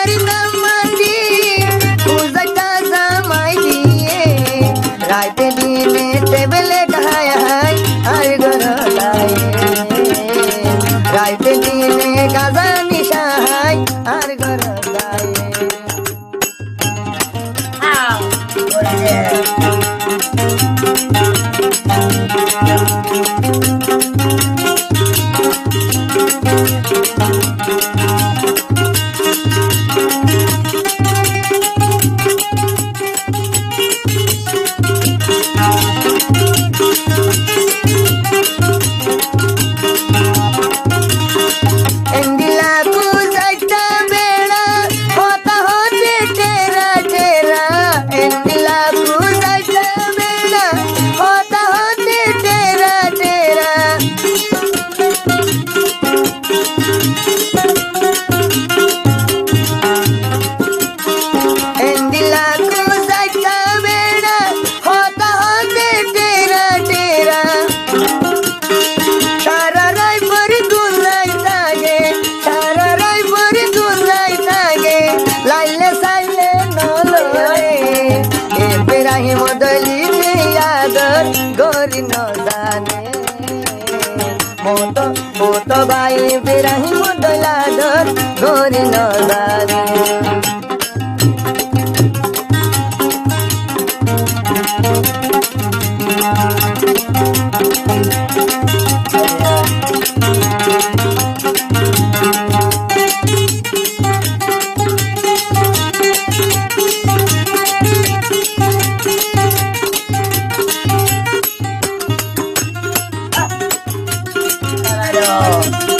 करी नमाजी पूजता समय दिए रात दिने टेबले खाया है हर घर रात दिने गाजा निशा है हर घर गोरी न जाने मोतो भाई बिरही मुदला दर गोरी न जाने Oh